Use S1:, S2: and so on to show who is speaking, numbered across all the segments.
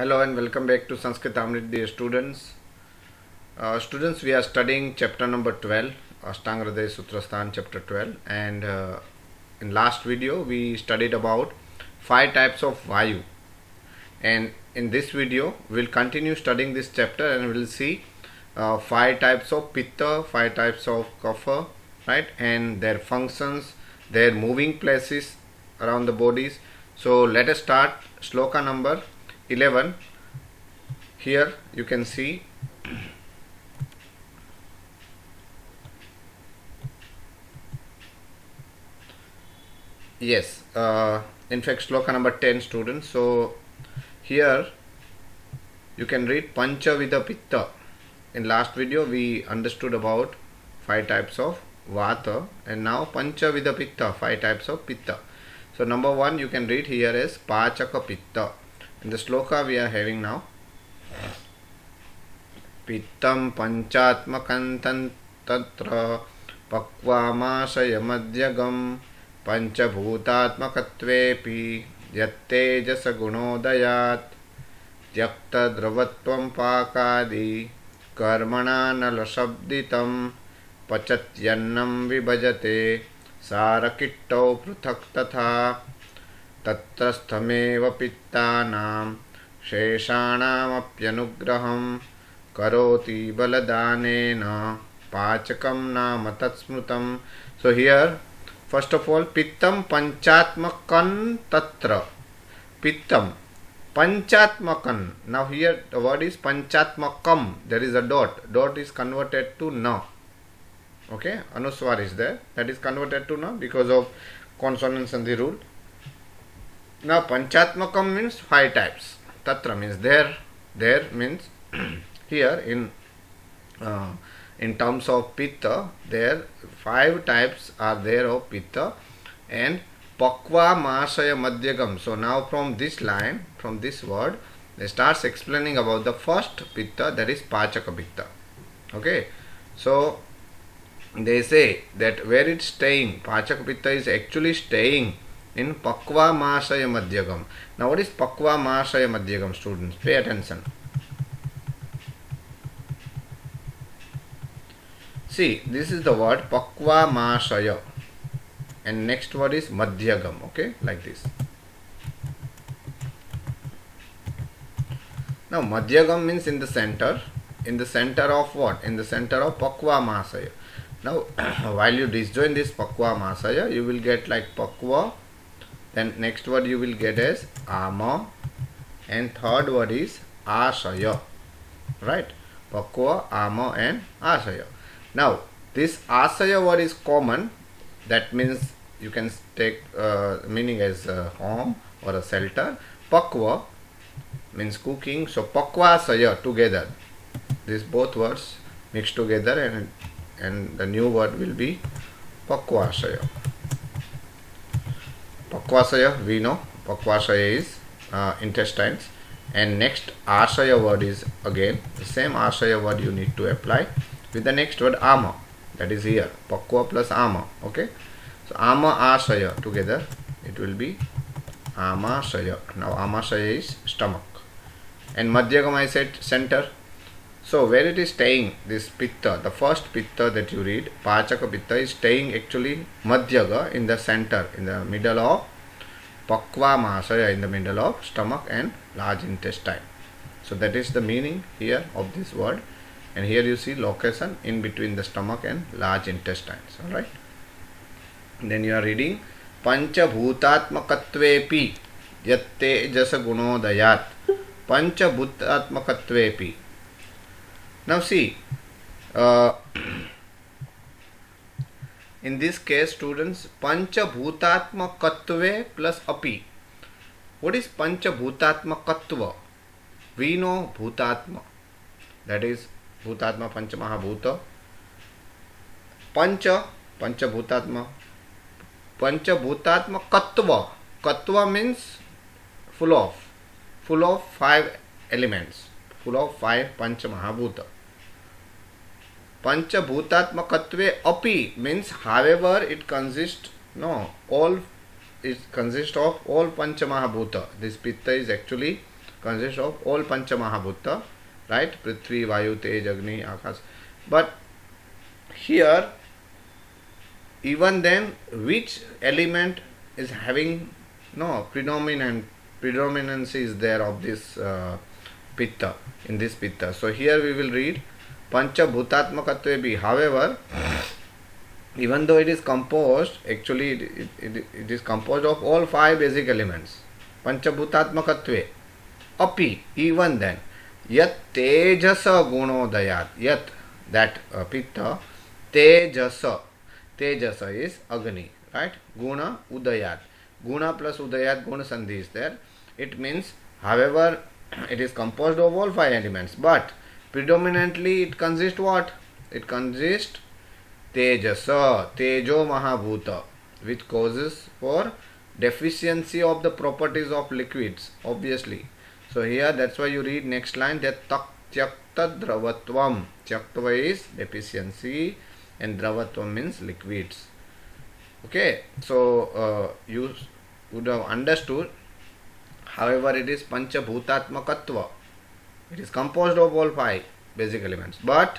S1: Hello and welcome back to Sanskrit Amrit, dear students. Students, we are studying chapter number 12, Ashtanga Hrudayam Sutrasthana chapter 12, and in last video we studied about 5 types of Vayu, and in this video we'll continue studying this chapter and we'll see 5 types of Pitta, 5 types of Kapha, right, and their functions, their moving places around the bodies. So let us start shloka number 11. Here you can see yes, in fact shloka number 10, students. So here you can read Panchavidha Pitta. In last video we understood about 5 types of Vata, and now Panchavidha Pitta, 5 types of Pitta. So number 1 you can read here is Pachaka Pitta. In the shloka we are having now Pittam Panchatmakam Tatra Pakvamashaya Madhyagam Panchabhutatmakatvepi Yattejasa Gunodayat Tyakta Dravatvam Pakadi Karmana Nalashabditam Pachatyannam Vibhajate Sarakittau Pruthak Tatha Tatrasthamev Pittanam Sheshanamapyanugraham Karoti Baladanena Pachakam Nama Tatsmrutam. So here first of all Pittam Panchatmakan Tatra. Pittam Panchatmakan. Now here the word is Panchatmakam. There is a dot. Dot is converted to Na. Okay, Anuswar is there. That is converted to Na because of consonants and the rule. Now Panchatmakam means 5 types. Tatra means there. There means here in terms of Pitta, there 5 types are there of Pitta, and Pakva Mashaya Madhyagam. So now from this line, from this word, they starts explaining about the first Pitta, that is Pachaka Pitta. Okay, so they say that where it's staying, Pachaka Pitta is actually staying in Pakva Mashaya Madhyagam. Now what is Pakva Mashaya Madhyagam, students? Pay attention. See, this is the word Pakva Mashaya, and next word is Madhyagam. Okay, like this. Now Madhyagam means in the center. In the center of what? In the center of Pakva Mashaya. Now while you disjoin this Pakva Mashaya, you will get like Pakva. Then next word you will get as Ama, and third word is Ashaya, right? Pakva, Ama and Ashaya. Now this Ashaya word is common. That means you can take meaning as a home or a shelter. Pakva means cooking. So Pakva Ashaya together. These both words mixed together, and the new word will be Pakva Ashaya. Pakvasaya, we know Pakvasaya is intestines, and next Ashaya word is again the same Ashaya word you need to apply with the next word Ama, that is here Pakva plus Ama. Okay, so Ama Ashaya together it will be Amashaya. Now Amashaya is stomach, and Madhyagam I said center. So where it is staying, this Pitta, the first Pitta that you read, Pachaka Pitta, is staying actually Madhyaga, in the center, in the middle of Pakva Mashaya, in the middle of stomach and large intestine. So that is the meaning here of this word, and here you see location in between the stomach and large intestines. Alright. Then you are reading Panchabhutatmakatvepi Yatte Jasa Gunodayat. Panchabhutatmakatvepi. Now see, in this case, students, Panchabhutatmakatve plus api. What is Panchabhutatmakatva? We know Bhutatma, that is Bhutatma Panchamahabhuta. Panchabhutatma. Panchabhutatmakatva. Katva means full of 5 elements, full of 5 Panchamahabhuta. Panchabhutatmakatve api means however it consists, all it consists of all Panchamahabhuta. This Pitta is actually consists of all Pancha Mahabhuta, right? Prithvi, Vayu, Tej, Agni, Akash. But here, even then, which element is having no predominance is there of this pitta, in this pitta. So here we will read Pancha Bhutatmakatve bhi. However, even though it is composed, actually it is composed of all 5 basic elements. Pancha Bhutatmakatve. Api, even then, yat tejasa gunodayat, yat, that pitta, tejasa is Agni, right? Guna udayat. Guna plus udayat, guna sandhi is there. It means, however, it is composed of all 5 elements, but predominantly it consists what? It consists tejasa, tejo mahabhuta, which causes for deficiency of the properties of liquids, obviously. So here, that's why you read next line, that tyakta dravatvam. Tyaktva is deficiency and dravatvam means liquids. Okay, so you would have understood. However, it is Pancha Bhutatmakatva. It is composed of all 5 basic elements, but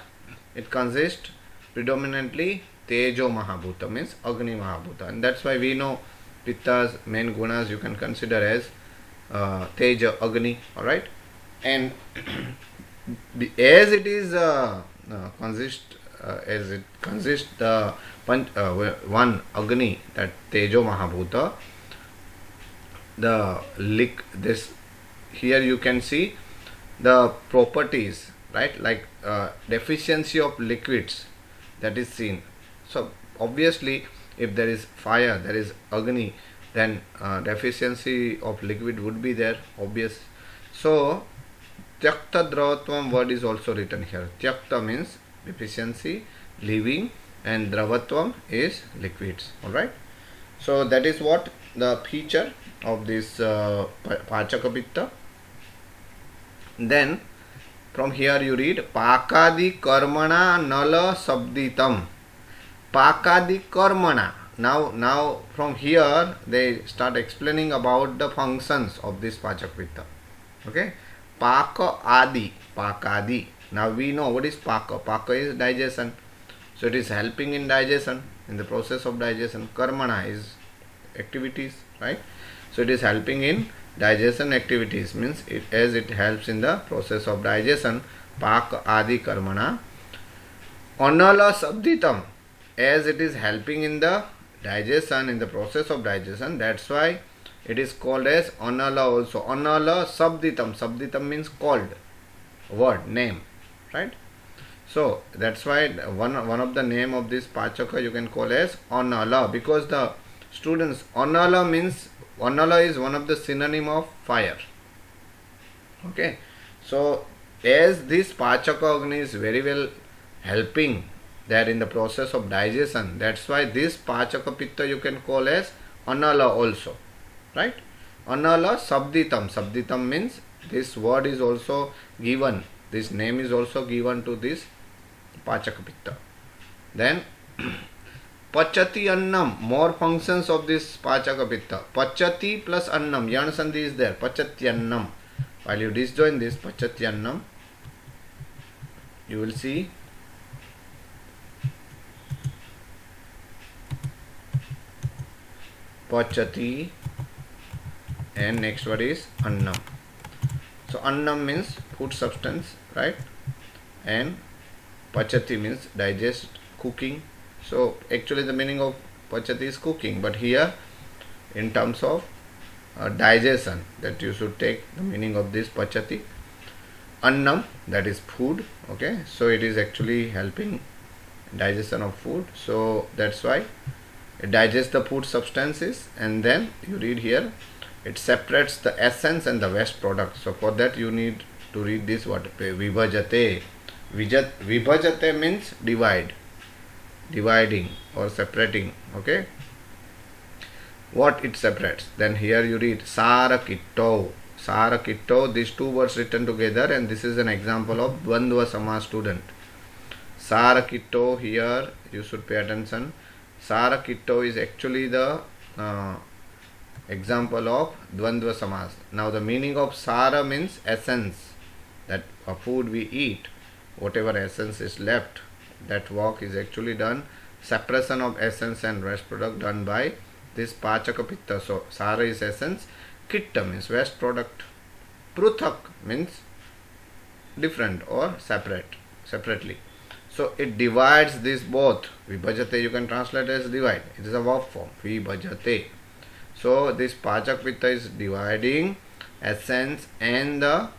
S1: it consists predominantly Tejo Mahabhuta, means Agni Mahabhuta, and that's why we know Pitta's main gunas you can consider as Teja, Agni, alright. And as it is as it consists the one Agni, that Tejo Mahabhuta, this here you can see the properties, right? Like deficiency of liquids, that is seen. So obviously, if there is fire, there is Agni, then deficiency of liquid would be there, obvious. So Tyakta Dravatvam word is also written here. Tyakta means deficiency, leaving, and Dravatvam is liquids. Alright. So that is what the feature of this Pachaka Pitta. Then from here you read Pakadi Karmana Nala Sabditam. Pakadi Karmana. Now from here they start explaining about the functions of this Pachaka Pitta. Okay. Paka Adi. Pakadi. Now we know what is Paka. Paka is digestion. So it is helping in digestion, in the process of digestion. Karmana is activities, right? So it is helping in digestion activities, means as it helps in the process of digestion. Pak Adi Karmana. Anala Sabditam, as it is helping in the digestion, in the process of digestion, that's why it is called as Anala also. Anala Sabditam. Sabditam means called, word, name, right? So that's why one of the name of this Pachaka you can call as Anala, because the students, Anala means, Anala is one of the synonym of fire. Okay, so as this Pachaka Agni is very well helping there in the process of digestion, that's why this Pachaka Pitta you can call as Anala also, right? Anala Sabditam. Sabditam means this word is also given, this name is also given to this Pachaka Pitta. Then Pachati Annam, more functions of this Pachaka Pitta. Pachati plus Annam, Yan Sandhi is there. Pachati Annam. While you disjoin this Pachati Annam, you will see Pachati, and next word is Annam. So Annam means food substance, right? And Pachati means digest, cooking. So actually the meaning of Pachati is cooking, but here in terms of digestion, that you should take the meaning of this Pachati. Annam, that is food. Okay, so it is actually helping digestion of food, so that's why it digests the food substances, and then you read here it separates the essence and the waste product. So for that you need to read this word Vibhajate. Vibhajate means divide, dividing or separating. Okay, what it separates. Then here you read Sarakitto. Sarakitto, these two words written together, and this is an example of Dvandva Samas student. Sarakitto, here you should pay attention. Sarakitto is actually the Example of Dvandva Samas. Now the meaning of Sara means essence, that a food we eat, whatever essence is left, that work is actually done, separation of essence and waste product done by this Pachaka Pitta. So Sara is essence, Kitta means waste product, Pruthak means different or separately. So it divides this both. Vibhajate you can translate as divide. It is a verb form. Vibhajate. So this Pachak Pitta is dividing essence and the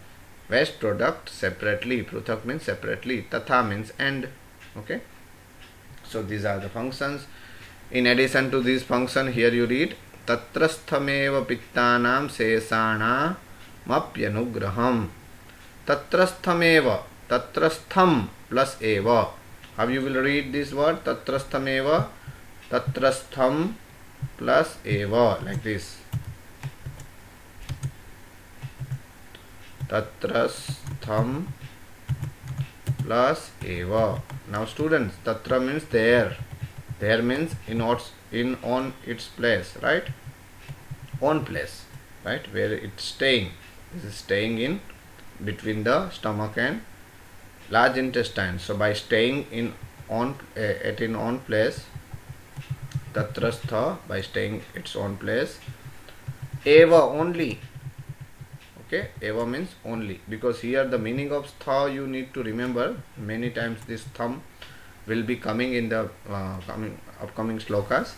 S1: waste product separately. Pruthak means separately. Tatha means and. Okay. So these are the functions. In addition to this function, here you read Tatrasthameva Pittanam Sesana Mapyanugraham. Tatrasthameva. Tatrastham plus eva. How you will read this word? Tatrasthameva. Tatrastham plus eva, like this. Tatrastham plus eva. Now students, tatra means there. There means in on its place, right? On place, right? Where it's staying. This is staying in between the stomach and large intestine. So by staying in on place, tatrastha, by staying its own place, eva only. Okay, eva means only, because here the meaning of stha you need to remember. Many times this thumb will be coming in the upcoming slokas.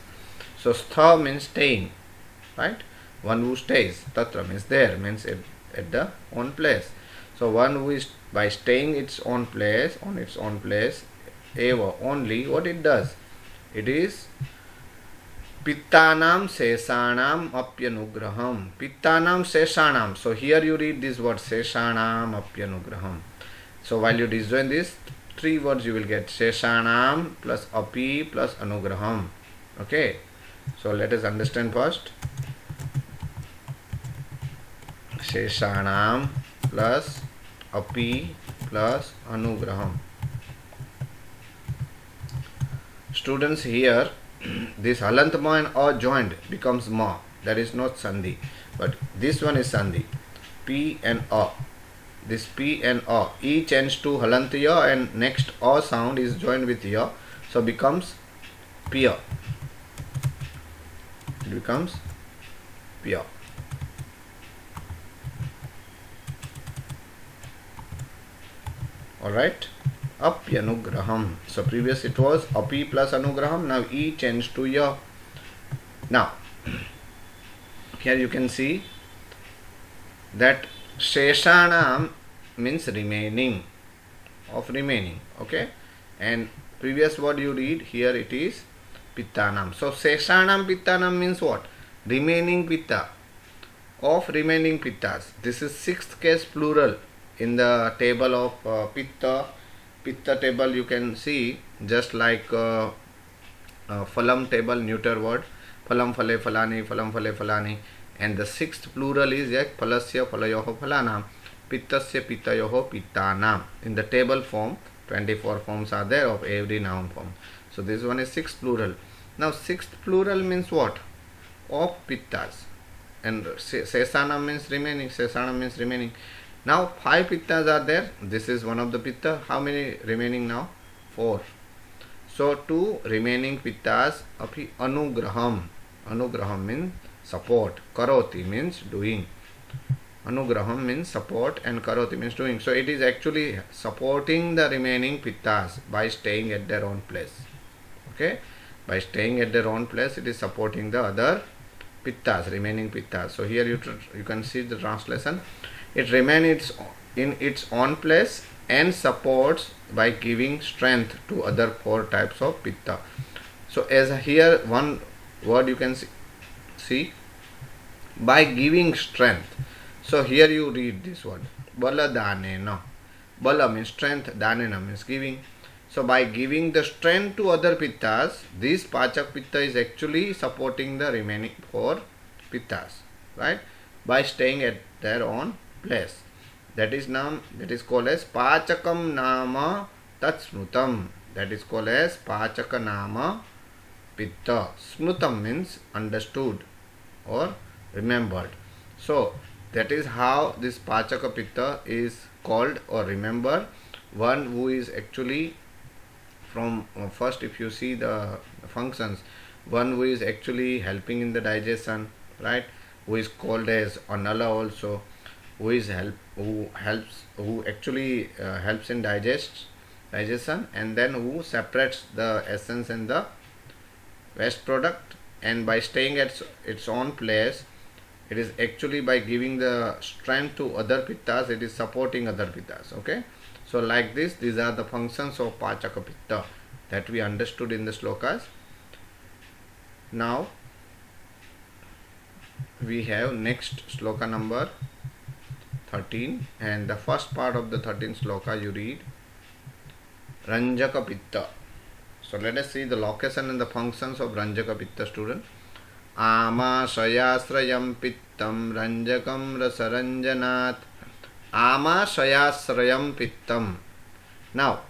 S1: So stha means staying, right? One who stays. Tatra means there, means at the own place. So one who is by staying its own place, on its own place, eva only, what it does? It is Pittanam Sesanam Apyanugraham. Pittanam Sesanam. So here you read this word Sesanam Apyanugraham. So while you disjoin this, three words you will get Sesanam plus Api plus Anugraham. Okay. So let us understand first. Sesanam plus Api plus Anugraham. Students, here this halant ma and a joined becomes ma. That is not sandhi, but this one is sandhi. P and a. This P and a, each ends to halant ya, and next a sound is joined with ya, so becomes piya. It becomes piya. Alright. Apyanugraham. So previous it was api plus anugraham. Now e changed to ya. Now here you can see that sheshanam means remaining, of remaining. Okay, and previous word you read here, it is pittanam. So sheshanam pittanam means what? Remaining pitta, of remaining pittas. This is sixth case plural in the table of pitta table. You can see just like phalam table, neuter word, phalam phale phalani, and the sixth plural is yak phalasya phalayoho phalanam, pittasya pittayoho pittanam. In the table form, 24 forms are there of every noun form. So this one is sixth plural. Now sixth plural means what? Of pittas, and sesanam means remaining. Sesanam means remaining. Now 5 pittas are there. This is one of the pitta. How many remaining now? 4. So 2 remaining pittas api anugraham. Anugraham means support. Karoti means doing. Anugraham means support, and karoti means doing. So it is actually supporting the remaining pittas by staying at their own place. Okay, by staying at their own place, it is supporting the other pittas, remaining pittas. So here you can see the translation. It remains in its own place and supports by giving strength to other 4 types of pitta. So as here one word you can see by giving strength. So here you read this word bala danena. Bala means strength, danena means giving. So by giving the strength to other pittas, this pachak pitta is actually supporting the remaining 4 pittas, right? By staying at their own place. That is called as pachakam nama tat smrutam. That is called as pachaka nama pitta. Smrutam means understood or remembered. So that is how this Pachaka Pitta is called or remember. One who is actually from first, if you see the functions, one who is actually helping in the digestion, right, who is called as Anala also, who is who actually helps in digestion, and then who separates the essence and the waste product, and by staying at its own place, it is actually by giving the strength to other pittas, it is supporting other pittas. Okay, so like this, these are the functions of Pachaka Pitta that we understood in the slokas. Now we have next sloka number 13, and the first part of the 13th sloka you read Ranjaka Pitta. So let us see the location and the functions of Ranjaka Pitta, student. Amasayasrayam pittam ranjakam rasaranjanat. Amasayasrayam pittam. Now,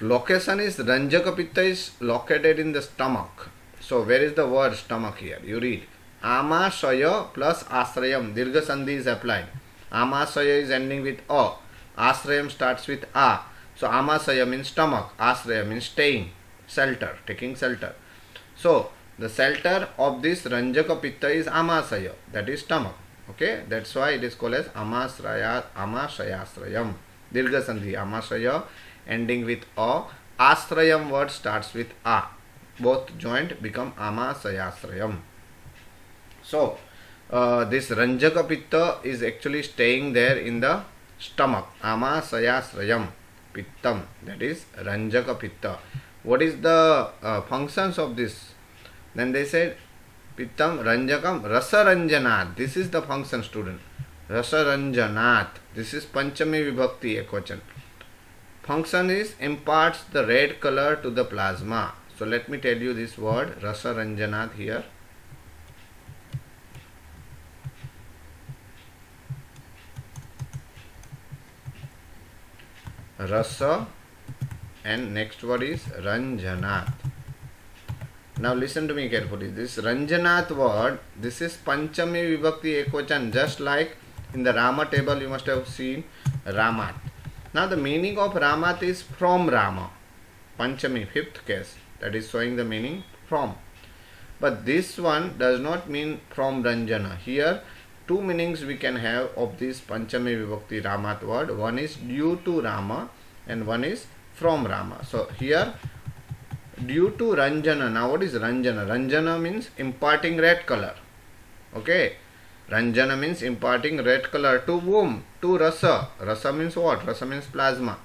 S1: location is Ranjaka Pitta is located in the stomach. So where is the word stomach here? You read Amasaya plus Asrayam. Dirgha Sandhi is applied. Amasaya is ending with A. Asrayam starts with A. So Amasaya means stomach. Asraya means staying, shelter, taking shelter. So the shelter of this Ranjaka Pitta is Amasaya, that is stomach. Okay, that's why it is called as Amasayasrayam. Dirgha Sandhi, Amasaya ending with A. Asrayam word starts with A. Both joined become Amasayasrayam. So this Ranjaka Pitta is actually staying there in the stomach. Amasayasrayam Pittam, that is Ranjaka Pitta. What is the functions of this? Then they said Pittam Ranjakam Rasaranjanat. This is the function, student. Rasaranjanat. This is Panchami Vibhakti Ekvachan. Function is imparts the red color to the plasma. So let me tell you this word Rasaranjanat here. Rasa, and next word is Ranjanat. Now listen to me carefully. This Ranjanat word, this is Panchami Vibhakti Ekvachan, just like in the Rama table you must have seen Ramat. Now the meaning of Ramat is from Rama. Panchami, fifth case, that is showing the meaning from. But this one does not mean from Ranjana. Here two meanings we can have of this Panchami Vibhakti Ramat word. One is due to Rama and one is from Rama. So here due to Ranjana. Now what is Ranjana? Ranjana means imparting red color. Okay. Ranjana means imparting red color to whom? To Rasa. Rasa means what? Rasa means plasma.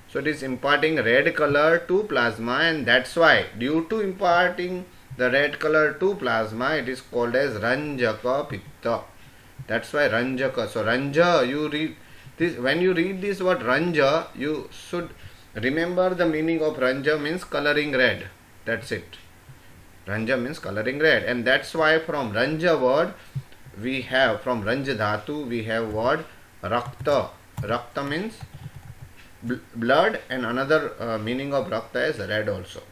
S1: So it is imparting red color to plasma, and that's why due to imparting the red color to plasma, it is called as Ranjaka Pitta. That's why Ranjaka. So Ranja, you read this, when you read this word Ranja, you should remember the meaning of Ranja means coloring red. That's it. Ranja means coloring red, and that's why from Ranja word we have, from Ranja Dhatu we have word Rakta. Rakta means blood, and another meaning of Rakta is red also.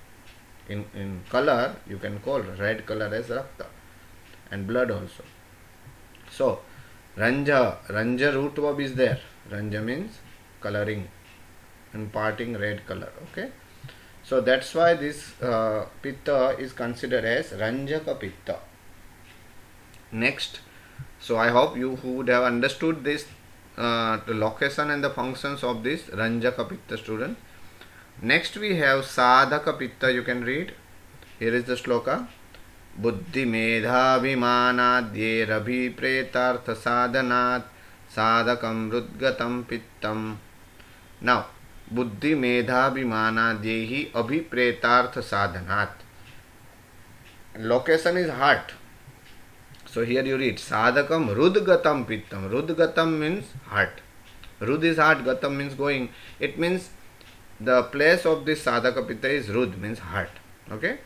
S1: In color you can call red color as Rakta, and blood also. So Ranja root verb is there. Ranja means coloring, imparting red color. Okay, so that's why this Pitta is considered as Ranjaka Pitta. Next, so I hope you would have understood this, the location and the functions of this Ranjaka Pitta, student. Next we have Sadhaka Pitta. You can read. Here is the sloka. Buddhi medha vimanadye rabhi pretartha sadhanat sadhakam rudgatam pittam. Now, Buddhi medha vimanadyehi abhipretartha sadhanat. Location is heart. So here you read Sadhakam Rudgatam Pittam. Rudgatam means heart. Rud is heart, Gatam means going. It means the place of this Sadhaka Pitta is Rud, means heart. Okay?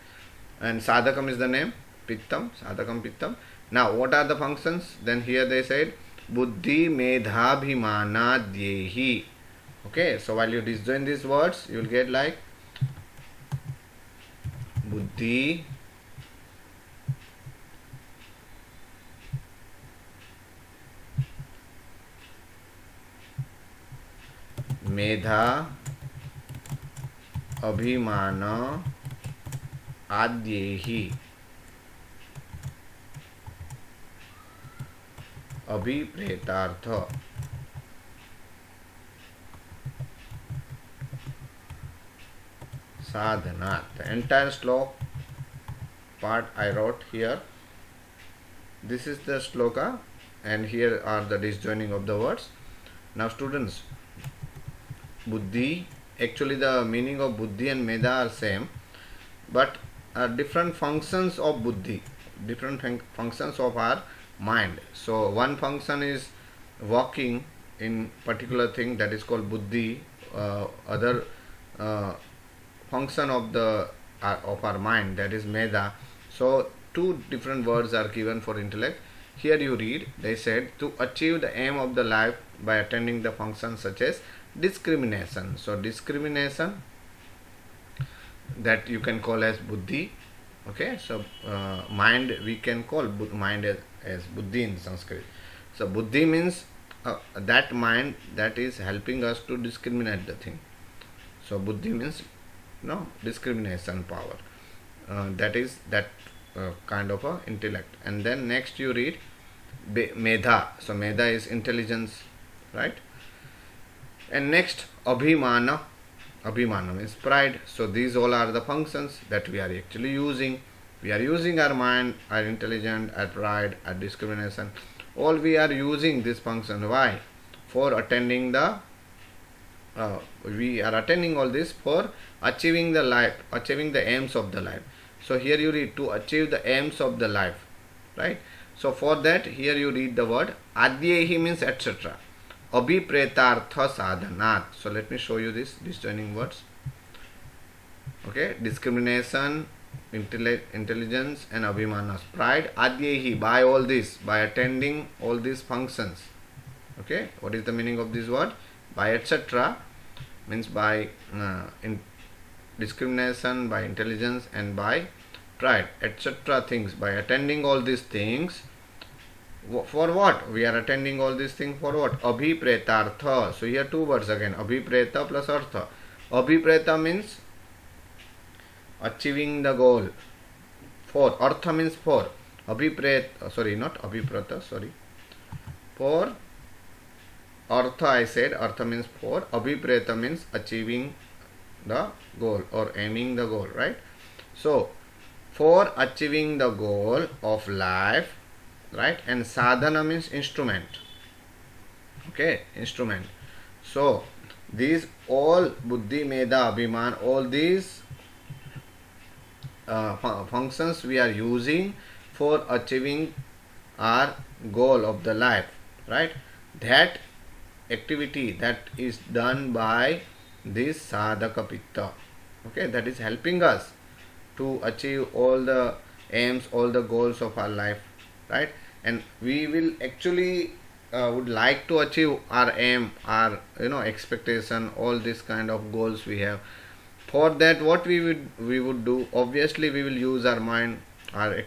S1: And Sadhakam is the name. Pittam, Sadhakam Pittam. Now what are the functions? Then here they said Buddhi Medhabhimana Dyehi. Okay, so while you disjoin these words, you will get like Buddhi मेधा अभिमान आद्येहि अभिप्रेतार्थ sadhana. The entire slok part I wrote here. This is the sloka, and here are the disjoining of the words. Now students, buddhi, actually the meaning of buddhi and medha are same, but different functions of buddhi, different functions of our mind. So one function is walking in particular thing, that is called buddhi. Other function of the of our mind, that is medha. So two different words are given for intellect. Here you read, they said to achieve the aim of the life by attending the functions such as discrimination. So discrimination, that you can call as buddhi. Okay, so mind we can call mind as buddhi in Sanskrit. So buddhi means that mind that is helping us to discriminate the thing. So buddhi means discrimination power. That is that kind of a intellect. And then next you read medha. So medha is intelligence, right? And next abhimana. Abhimana means pride. So these all are the functions that we are actually using. We are using our mind, our intelligence, our pride, our discrimination. All we are using this function. Why? For attending the we are attending all this for achieving the life, achieving the aims of the life. So here you read to achieve the aims of the life, right? So for that here you read the word adyehi means etc. Abhipretartha sadhanat. So let me show you this disjoining words. Okay, discrimination, intelligence and abhimanas, pride. Adyehi, by all this, by attending all these functions. Okay, what is the meaning of this word? By etc. means by discrimination, by intelligence and by pride, etc. things. By attending all these things, for what? We are attending all these things for what? Abhipretartha. So here two words again, abhipreta plus artha. Abhipreta means achieving the goal. For artha means for. Sorry, not abhipreta, sorry. For artha I said, artha means for. Abhipreta means achieving the goal or aiming the goal, right? So for achieving the goal of life, right? And sadhana means instrument. Okay, instrument. So these all buddhi, medha, abhiman, all these functions we are using for achieving our goal of the life, right? That activity that is done by this sadhaka pitta, okay, that is helping us to achieve all the aims, all the goals of our life, right? And we will actually would like to achieve our aim, our expectation, all this kind of goals we have. For that, what we would do, obviously we will use our mind, our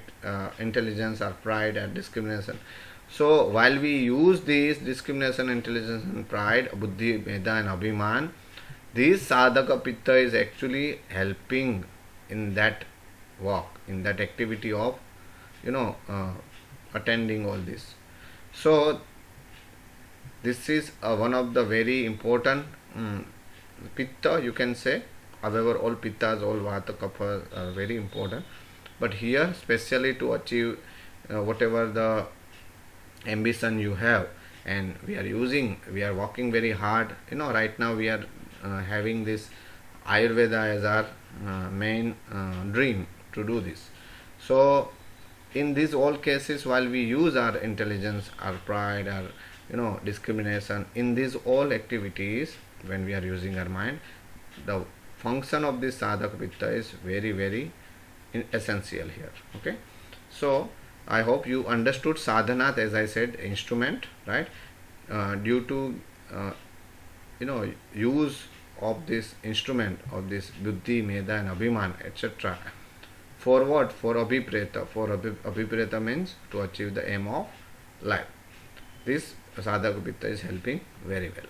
S1: intelligence, our pride, our discrimination. So while we use these discrimination, intelligence and pride, buddhi, medha and abhiman, this sadhaka pitta is actually helping in that walk, in that activity of attending all this. So this is one of the very important pitta, you can say. However, all pittas, all vata, kapha are very important, but here especially to achieve whatever the ambition you have, and we are working very hard. Right now we are having this Ayurveda as our main dream to do this. So in these all cases, while we use our intelligence, our pride, our discrimination, in these all activities, when we are using our mind, the function of this sadhaka pitta is very, very essential here. Okay, so I hope you understood sadhanat, as I said, instrument, right? Due to use of this instrument of this buddhi, medha and abhiman, etc. For what? For abhipreta. For abhipreta means to achieve the aim of life. This sadhaka pitta is helping very well.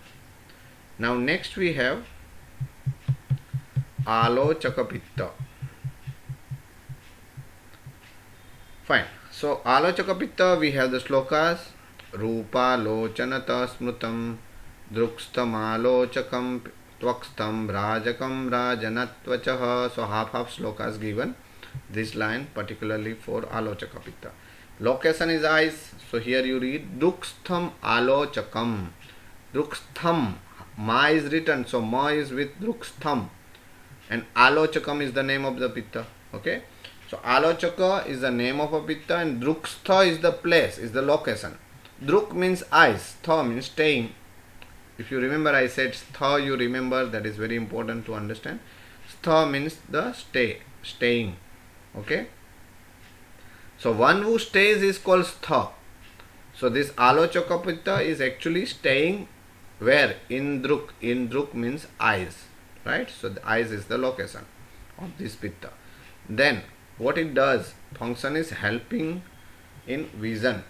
S1: Now next we have alochaka pitta. Fine. So alochaka pitta, we have the slokas. Rupa lochanata smrutam drukstam alochakam tvakstam rajakam rajanatvachaha. So half slokas given. This line particularly for alochaka pitta. Location is eyes. So here you read drukstham alochakam. Drukstham. Ma is written. So ma is with drukstham. And alochakam is the name of the pitta. Okay. So alochaka is the name of a pitta and drukstha is the place, is the location. Druk means eyes, tha means staying. If you remember, I said stha, you remember, that is very important to understand. Stha means the staying. Okay. So one who stays is called stha. So this alochaka pitta is actually staying where? In druk. In druk means eyes. Right. So the eyes is the location of this pitta. Then what it does, function is helping in vision.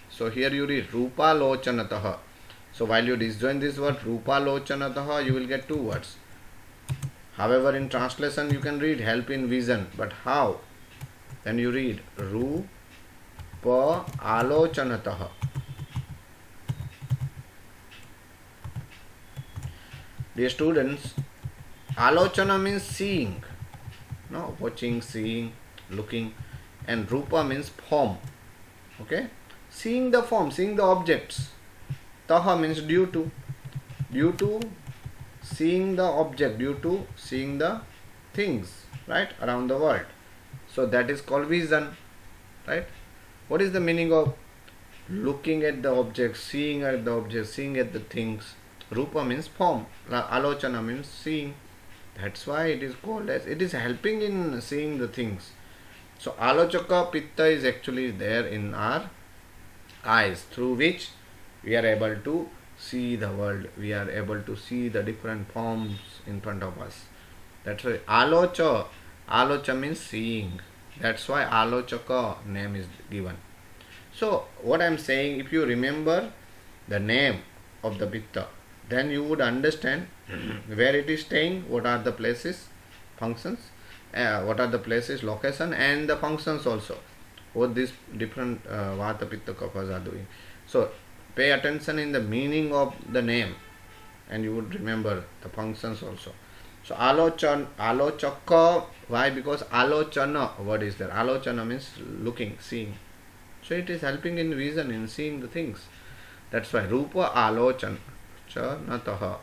S1: So here you read Rupa lochanataha. So while you disjoin this word Rupa lochanataha, you will get two words. However, in translation you can read help in vision. But how? Then you read Rupa alochanataha. Dear students, alochana means seeing. No, watching, seeing, looking, and rupa means form. Okay, seeing the form, seeing the objects. Taha means due to seeing the object, due to seeing the things, right, around the world. So that is called vision, right? What is the meaning of looking at the object, seeing at the object, seeing at the things? Rupa means form, alochana means seeing. That's why it is called as, it is helping in seeing the things. So alochaka pitta is actually there in our eyes, through which we are able to see the world. We are able to see the different forms in front of us. That's why alocha means seeing. That's why alochaka name is given. So what I am saying, if you remember the name of the pitta, then you would understand where it is staying, what are the places, functions, what are the places, location, and the functions also. What these different vata, pitta, kaphas are doing. So pay attention in the meaning of the name, and you would remember the functions also. So alochaka, why? Because alochana word is there. Alochana means looking, seeing. So it is helping in vision, in seeing the things. That's why rupa alochan. Taha.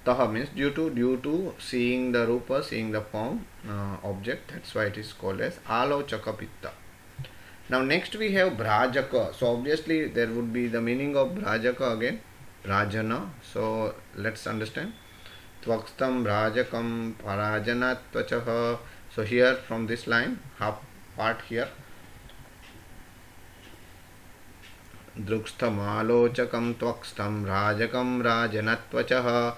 S1: Taha means due to seeing the rupa, seeing the form, object. That's why it is called as alochaka pitta. Now next we have brajaka. So obviously there would be the meaning of brajaka again. Brajana. So let's understand. Tvakstam brajakam parajanat tvachaha. So here from this line, half part here. Drukstam alochakam tvakstam rajakam rajanatvachaha.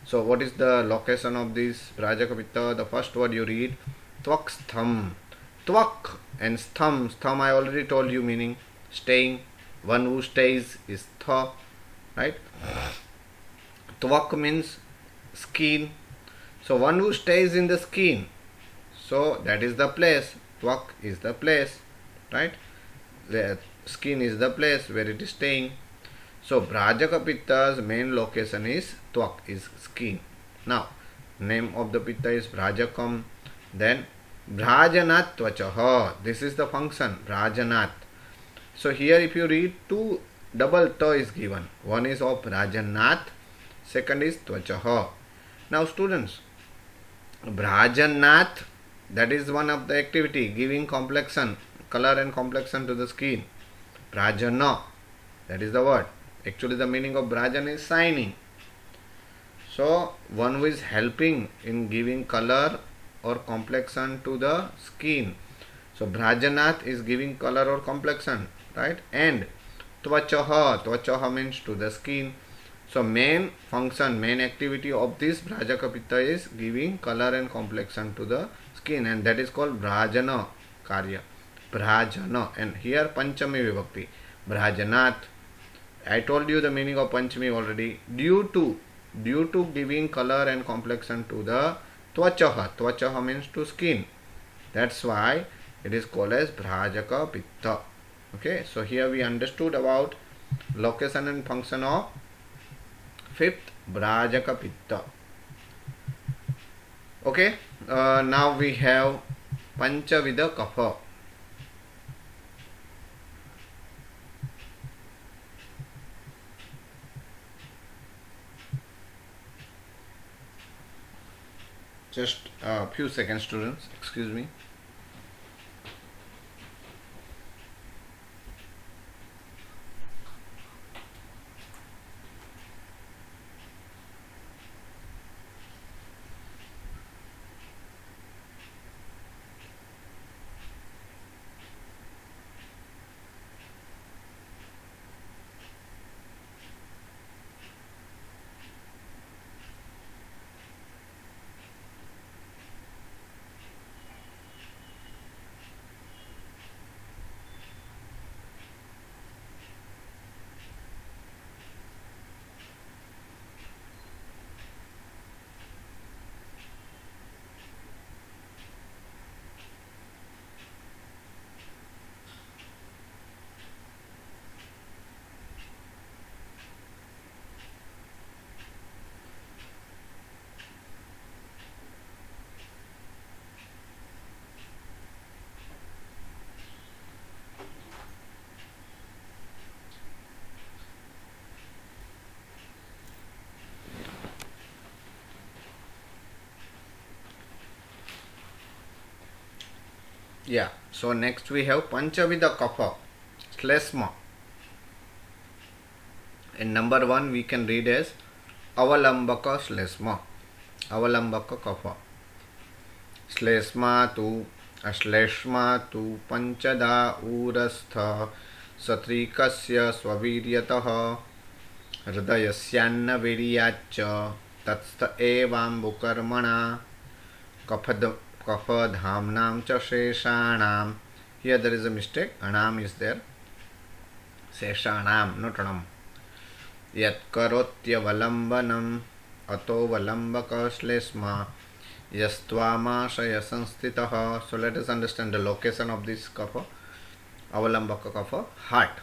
S1: So what is the location of this brajaka pitta? The first word you read tvakstam. Tvak and stham. Stham I already told you meaning staying. One who stays is tha, right? Tvak means skin. So one who stays in the skin. So that is the place. Tvak is the place, right? The skin is the place where it is staying. So brajaka pitta's main location is tvak, is skin. Now name of the pitta is brajakam. Then Brajanat tvachaha. This is the function, Brajanat. So here if you read, two double ta is given. One is of Brajanat, second is tvachaha. Now students, Brajanat, that is one of the activity giving complexion, color and complexion to the skin. Brajana, that is the word. Actually the meaning of Brajan is shining. So one who is helping in giving color or complexion to the skin. So Brajanath is giving color or complexion, right? And Tvachaha means to the skin. So main function, main activity of this Brajaka pitta is giving color and complexion to the skin, and that is called Brajana Karya. Brajana, and here Panchami Vibhakti. Brajanath, I told you the meaning of Panchami already. Due to giving color and complexion to the tvachaha. Tvachaha means to skin. That's why it is called as Bhrajaka Pitta. Okay, so here we understood about location and function of fifth Bhrajaka Pitta. Okay, now we have Panchavida Kapha. Just a few seconds, students. Excuse me. Yeah, so next we have Panchavida Kapha, Slesma. In number 1 we can read as Avalambaka Slesma. Avalambaka Kapha. Slesma tu Panchada Urastha Satrikasya Swaviryatah Hridayasyanna Viryacha Tatstha Evambukarmana Kapha Dhamnam Cha Sheshanam. Here there is a mistake. Anam is there. Sheshanam, not Anam. Yat Karotyavalambanam Ato Valambaka Slesma Yastvamashaya Sanstitaha. So let us understand the location of this kapha. Avalambaka kapha, heart.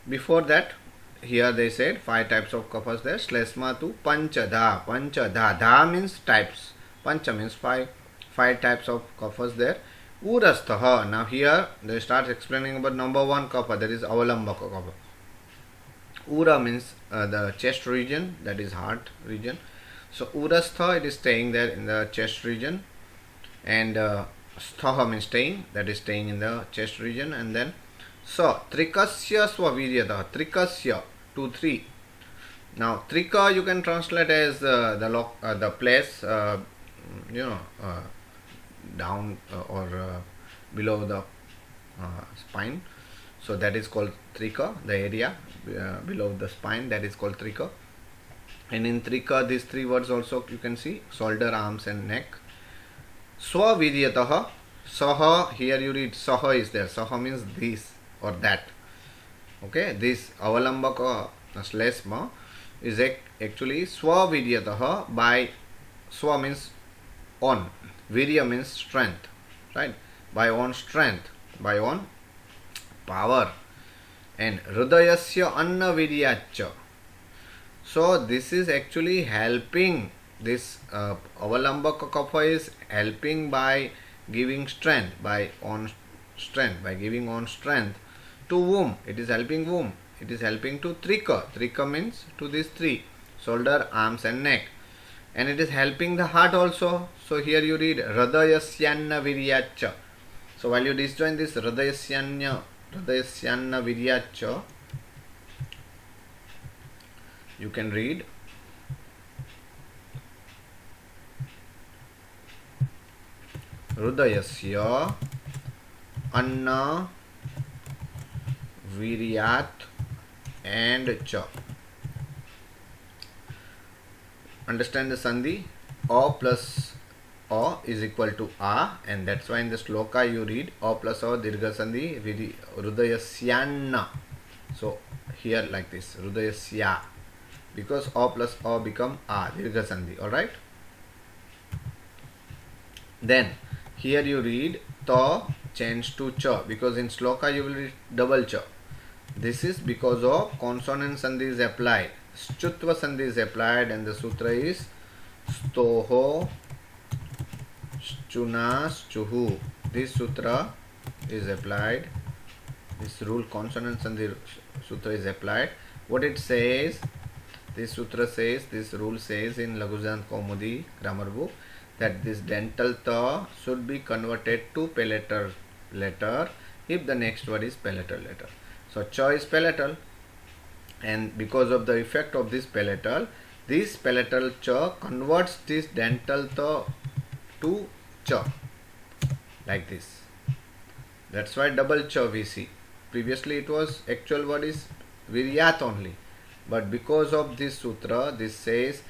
S1: Before that, here they said 5 types of kaphas there. Slesma tu Panchada. Panchada. Dha means types. Pancha means 5 types of kaphas there. Urastha. Now here they start explaining about number 1 kapha, that is Avalambaka kapha. Ura means the chest region, that is heart region. So Urastha, it is staying there in the chest region, and Sthaha means staying, that is staying in the chest region. And then Trikasya Swaviryata. Trikasya, 2, 3. Now Trika you can translate as the place, down or below the spine. So that is called Trika, the area below the spine, that is called Trika. And in Trika, these 3 words also you can see: shoulder, arms and neck. Swaviryataha. Saha, here you read Saha is there. Saha means this or that. Okay, this Avalambaka Slesma is actually Swaviryataha. By Swa means on, Virya means strength, right? By on strength, by on power. And Hridayasya Anna Viryacha. So this is actually helping. This Avalambaka kapha is helping by giving strength, by giving on strength to womb. It is helping womb. It is helping to Trika. Trika means to these 3: shoulder, arms and neck. And it is helping the heart also. So here you read Hridayasyanna Viryacha. So while you disjoin this Hridayasyanna Viryacha, you can read Hridayasya Anna Viryat and Cha. Understand the sandhi? A plus A is equal to A, and that's why in the sloka you read A plus A dirgha sandhi Hridayasyanna. So here like this, Hrudayasya, because A plus A become A, Dirgha Sandhi, alright. Then here you read Ta change to Cha, because in Shloka you will read double Cha. This is because of consonant sandhi is applied, Shchutva sandhi is applied, and the sutra is Stoho Shchuna Shchuhu. This sutra is applied. This rule consonant sandhi sutra is applied. What it says, this sutra says, this rule says in Laghujant Kaumudi grammar book, that this dental ta should be converted to palatal letter if the next word is palatal letter. So cha is palatal, and because of the effect of this palatal cha converts this dental ta to cha, like this. That's why double cha we see. Previously it was actual word is viryat only, but because of this sutra, this says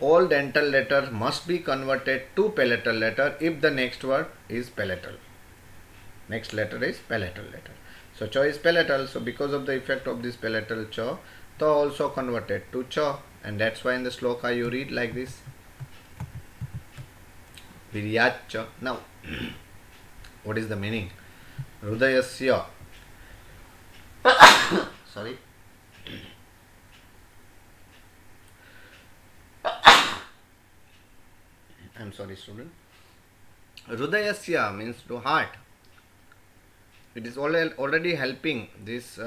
S1: all dental letters must be converted to palatal letter if the next word is palatal. Next letter is palatal letter. So cha is palatal. So because of the effect of this palatal cha, ta also converted to cha, and that's why in the shloka you read like this, viryat cha. Now, what is the meaning? Hrudayasya. Sorry. I'm sorry, student. Hrudayasya means to heart. It is already helping this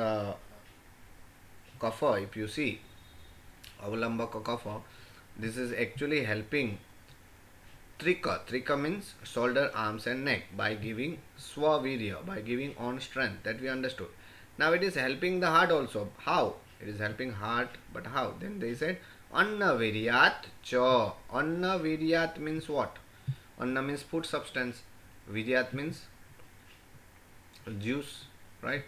S1: kapha. If you see avalambaka kapha, this is actually helping trika. Trika means shoulder, arms and neck, by giving swavirya, by giving on strength, that we understood. Now it is helping the heart also. How? It is helping heart, but how? Then they said anna viryat cha. Anna viryat means what? Anna means food substance. Viryat means juice, right?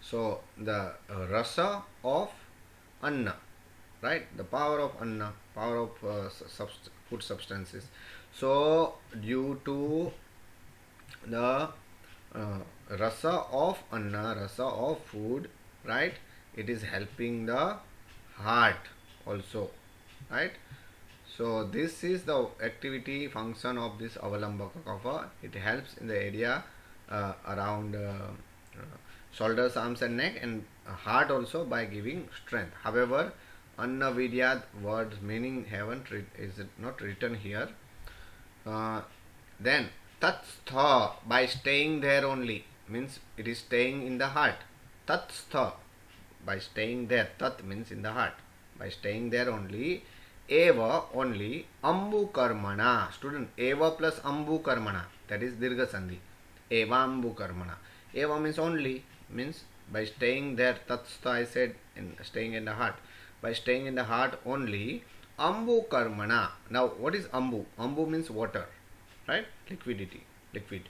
S1: So the rasa of anna, right? The power of anna, power of food substances. So due to the rasa of anna, rasa of food, right, it is helping the heart also, right? So this is the activity function of this avalambaka kapha. It helps in the area around shoulders, arms and neck, and heart also, by giving strength. However, anna viryat words meaning is not written here. Then tatstha, by staying there only, means it is staying in the heart. Tatstha, by staying there. Tat means in the heart. By staying there only. Eva, only. Ambu karmana. Student, eva plus ambu karmana, that is dirgha sandhi. Eva ambu karmana. Eva means only, means by staying there. Tatstha I said, in staying in the heart. By staying in the heart only. Ambu karmana. Now what is ambu? Ambu means water, right? Liquidity, liquid.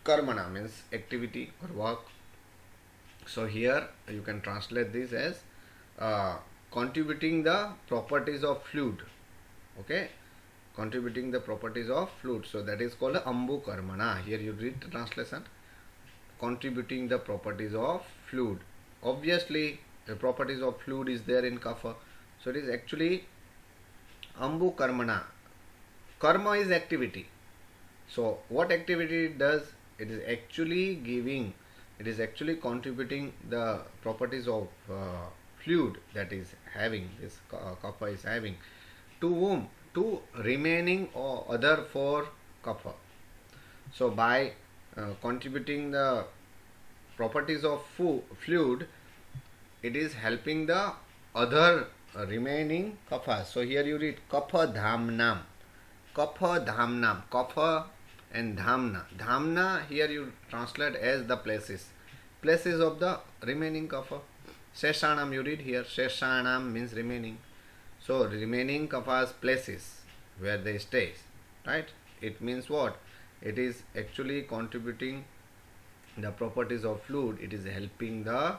S1: Karmana means activity or work. So here you can translate this as contributing the properties of fluid. Okay, contributing the properties of fluid. So that is called ambu karmana. Here you read the translation. Contributing the properties of fluid. Obviously, the properties of fluid is there in kapha. So it is actually ambu karmana. Karma is activity. So what activity it does? It is actually giving, it is actually contributing the properties of fluid that is having, this kapha is having, to whom? To remaining or other four kapha. So by contributing the properties of fluid, it is helping the other remaining kapha. So here you read kapha dhamnam. Kapha dhamnam. Kapha and dhamna. Dhamna here you translate as the places. Places of the remaining kapha. Sheshanam you read here. Sheshanam means remaining. So remaining kapha's places where they stay, right? It means what? It is actually contributing the properties of fluid. It is helping the,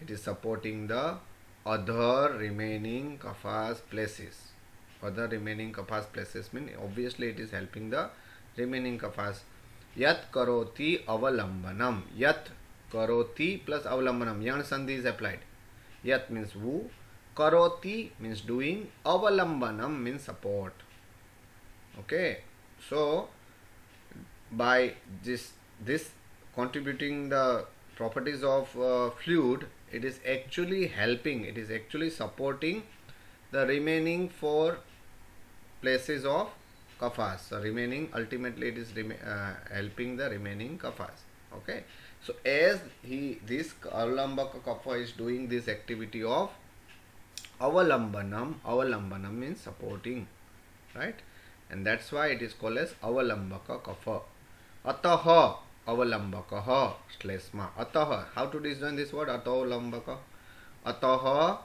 S1: it is supporting the other remaining kapha's places. Other remaining kapha's places mean obviously it is helping the remaining kapha's. Yat karoti avalambanam. Yat Karoti plus avalambanam. Yan sandhi is applied. Yat means woo. Karoti means doing. Avalambanam means support. Okay. So by this contributing the properties of fluid, it is actually helping, it is actually supporting the remaining four places of kaphas. So remaining, ultimately it is helping the remaining kaphas. Okay, so as this avalambaka kapha is doing this activity of avalambanam means supporting, right? And that's why it is called as avalambaka kapha. Ataha avalambakaha shlesma. Ataha, how to disjoin this word? Atavalambaka. Ataha,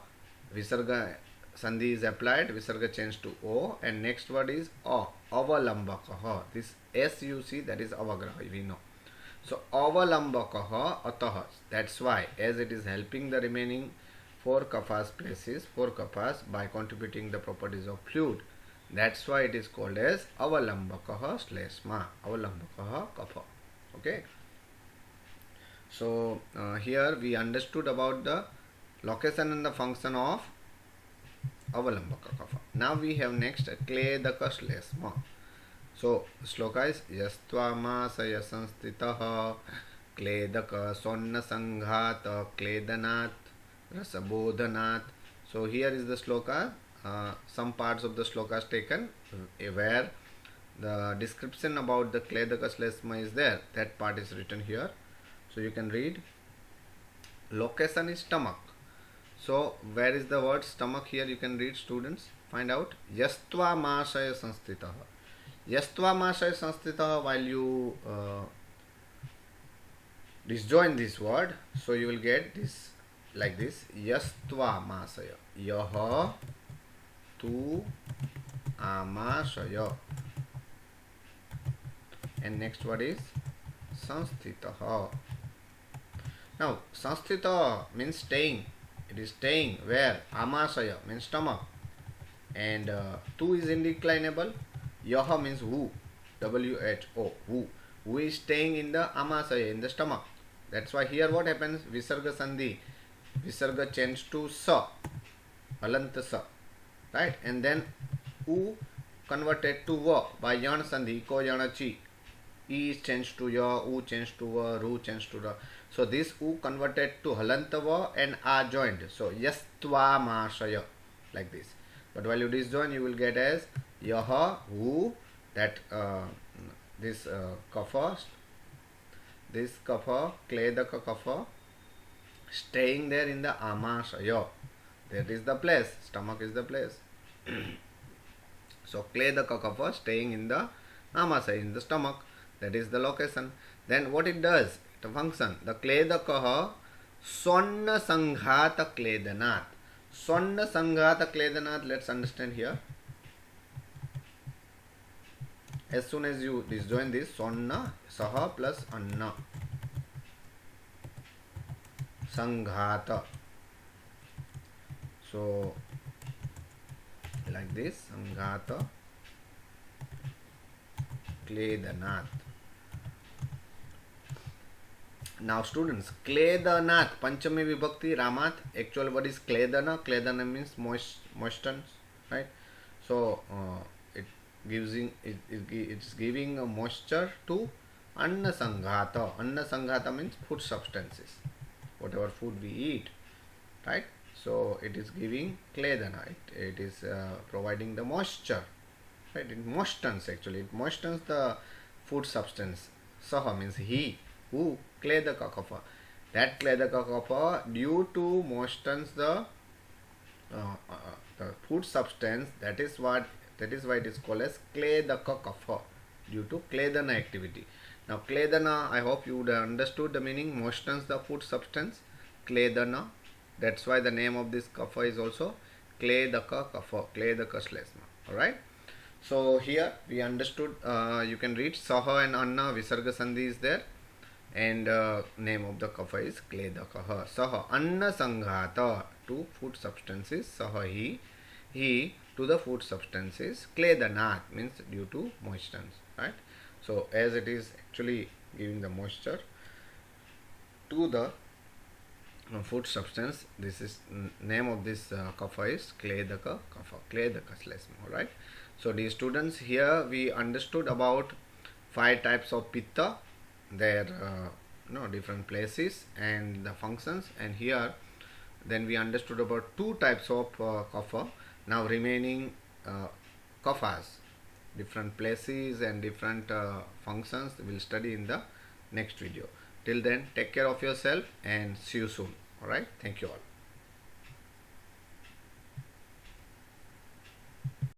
S1: visarga sandhi is applied, visarga changed to o, and next word is a. Avalambakaha. This s you see, that is avagraha, we know. So avalambakaha ataha. That's why, as it is helping the remaining four kaphas places, four kaphas by contributing the properties of fluid. That's why it is called as avalambakaha shlesma. Avalambakaha kapha. Okay. So here we understood about the location and the function of avalambaka kapha. Now we have next kledaka shlesma. So shloka is yastva masaya sanstitaha kledaka sonna sanghata kledanat rasabodhanat. So here is the shloka. Some parts of the shloka is taken where the description about the kledaka shlesma is there. That part is written here. So you can read. Location is stomach. So where is the word stomach here? You can read, students. Find out. Yastva masaya sanstitaha. Yastva masaya sanstitaha. While you disjoin this word, so you will get this like this. Yastva masaya. Yaha tu amashaya. And next word is sanstitaha. Now sanstita means staying. It is staying where? Amashaya means stomach. And tu is indeclinable. Yaha means who. W-H-O. Who. Who is staying in the amashaya, in the stomach. That's why here what happens? Visarga sandhi. Visarga changed to sa. Halanta sa. Right? And then u converted to va by yan sandhi. Ko yana chi. E is changed to ya, u changed to va, ru changed to ra. So this u converted to halantava and a joined. So yastva mashaya, like this. But while you disjoin, you will get as yaha, who, that this kapha, kledaka kapha, staying there in the amashaya. That is the place. Stomach is the place. So kledaka kapha staying in the amashaya, in the stomach. That is the location. Then what it does, the function, the kledakaha sonna sanghata kledanat. Sonna sanghata kledanat, let's understand here. As soon as you disjoin this, sonna, saha plus anna. Sanghata. So, like this, sanghata kledanat. Now students, Kledanath, Panchami Vibhakti, Ramat, actual word is Kledana. Kledana means moistens, right? So it's giving a moisture to Anna Sanghata. Anna Sanghata means food substances, whatever food we eat, right? So it is giving Kledana. It is providing the moisture, right? It moistens actually. It moistens the food substance. Saha means he. Who? Kledaka kapha. That kledaka kapha, due to moistens the food substance, that is why it is called as kledaka kapha, due to kledana activity. Now kledana, I hope you would have understood the meaning. Moistens the food substance, kledana. That's why the name of this kapha is also kledaka kapha, kledaka shlesma. Alright. So here we understood, you can read saha and anna, visarga sandhi is there. And name of the kapha is kledakaha. Saha anna sanghata, to food substances. Saha he to the food substances. Kledanat means due to moistens, right? So as it is actually giving the moisture to the food substance. This is name of this kapha is Kledaka kapha, Kledaka slesma. Alright. So dear students, here we understood about 5 types of pitta, their different places and the functions, and here then we understood about 2 types of kapha. Now remaining kaphas, different places and different functions, we will study in the next video. Till then, take care of yourself and see you soon. Alright, thank you all.